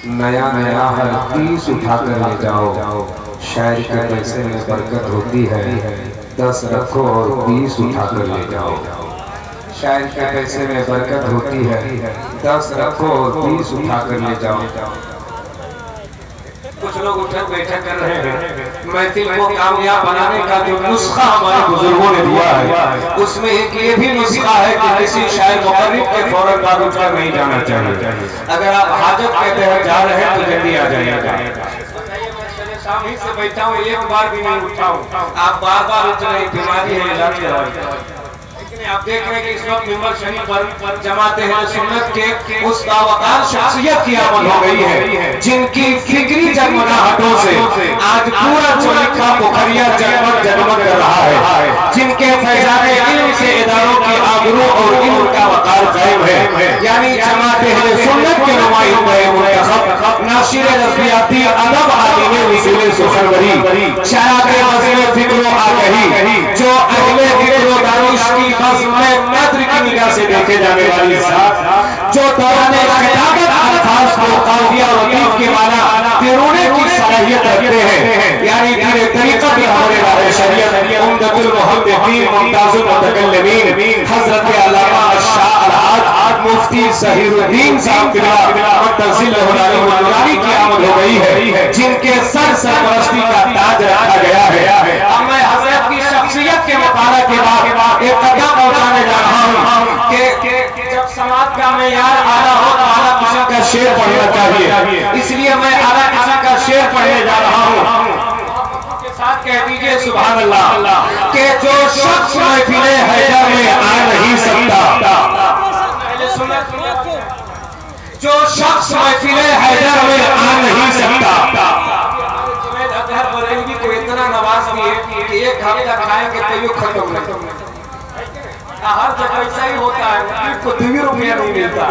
नया नया हर पीस उठा कर ले जाओ, शायर के पैसे में बरकत होती है, 10 रखो और 20 उठा कर ले जाओ। शायर के पैसे में बरकत होती है, 10 रखो और 20 उठा कर ले जाओ। कुछ लोग उठक बैठक कर रहे हैं। महफिल को कामयाब बनाने का जो नुस्खा हमारे बुजुर्गों ने दिया है, उसमें एक ये भी नुस्खा है कि किसी शायर मुकर्रिब के फौरन बाद उठकर नहीं जाना चाहिए। अगर आप हाजत के तहत जा रहे हैं तो जल्दी आ जाइएगा। शाम से बैठा हूँ, एक बार भी नहीं उठा हूँ, आप बार बार उठ रहे, बीमारी है, इलाज है। आप देख रहे हैं कि इस वक्त मिंबर शरीफ पर जमाते हैं सुन्नत के उस बावकार शख्सियत की आमद हो गई है, जिनकी फिक्री जगमगाहटों से आज पूरा चौलिखा पोखरिया जगमग जगमग कर रहा है, जिनके फैजाने इल्म से इदारों की आबरू और इल्म का वकार कायम है। यानी जमाते हैं सुन्नत के नुमाइंदे मुंतखब नाशिर रफ़ियाती अदब आदमी उसूल सुखरवरी शायद वज़ीर फ़िक्र आगही, जो अहले फ़िक्र दानिश की में नद्र की निगाह से देखे जाने वाली साथ, जो दौराने खिताबत अल्फाज को काफिया और लतीफ की माना पिरोने की सलाहियत रखते हैं। यानी पूरे तरीक़त हमारे वाले शरीयत उम्दतुल मुहद्दिसीन मुमताज़ुल मुतकल्लिमीन हज़रत अल्लामा शाह अल-आद मुफ्ती ज़हीरुद्दीन साहब नूरानी की आमद हो गई है, जिनके सर सरपरस्ती का ताज रखा गया है। अब मैं हज़रत की शख्सियत के मुताला के बाद एक कदम पहुंचाने जा रहा हूं कि जब समाज का मेयार आला हो तो आला किस्म का शेर पढ़ना चाहिए, इसलिए मैं आला किस्म का शेर पढ़ने जा रहा हूं। के साथ कह दीजिए सुभान अल्लाह कि जो शख्स महफिले हैदर में आ नहीं सकता, जो शख्स महफिले हैदर में आ नहीं सकता, बरेलवी को इतना नवाज दिए कि एक हफ्ता खाएंगे तो यूं खत्म नहीं। हर जगह ऐसा ही होता है, को 2 रुपया नहीं मिलता।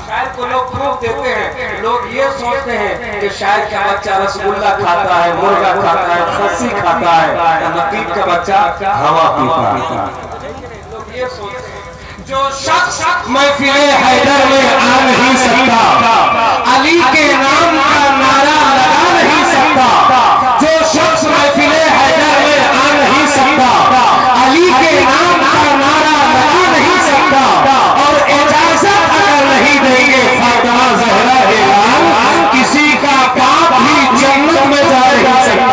शायद को लोग प्रूफ देते हैं, लोग ये सोचते हैं कि शायद का बच्चा रसगुल्ला खाता है, मुर्गा खाता है, खस्सी खाता है, नकीब का बच्चा हवा पीता है। लोग ये सोचते हैं जो शख्स महफिले हैदर में आ नहीं सकता, अली के नाम का नारा लगा नहीं सकता, जो शख्स महफिले हैदर में आ नहीं सकता, अली के नाम का नारा लगा नहीं सकता, और इजाजत अगर नहीं देंगे फातिमा ज़हरा के लाल, किसी का बाप भी जन्नत में जा नहीं सकता।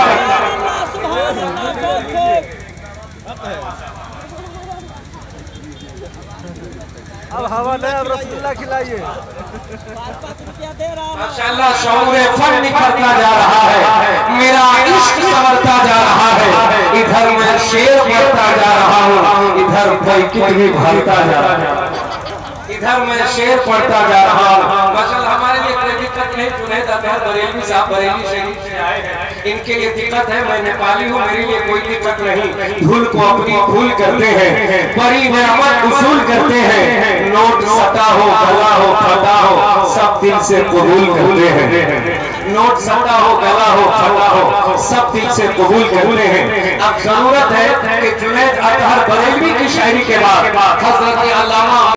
अब हवा नहीं, अब रसगुल्ला खिलाइए। माशाअल्लाह शऊरे फन निखरता जा रहा है, मेरा इश्क संवरता जा रहा है, इधर मैं शेर पढ़ता जा रहा हूँ, इधर बैकिट भी भरता जा रहा है, इधर मैं शेर पढ़ता जा रहा हूँ। माशाअल्लाह हमारे लिए कोई दिक्कत नहीं, जुनैद अतहर बरेलवी साहब बरेली शरीफ से आए हैं, इनके लिए दिक्कत है, मैं नेपाली हूँ, मेरे लिए कोई दिक्कत नहीं। धूल को अपनी भूल करते हैं, बड़ी नेमत उसूल करते हैं, नोट सटा हो गला हो फटा हो सब दिल से कबूल करते हैं। नोट सटा हो गला हो फटा हो सब दिल से कबूल करते हैं। अब जरूरत है कि जुनैद अतहर बरेलवी की शायरी के बाद हज़रत अल्लामा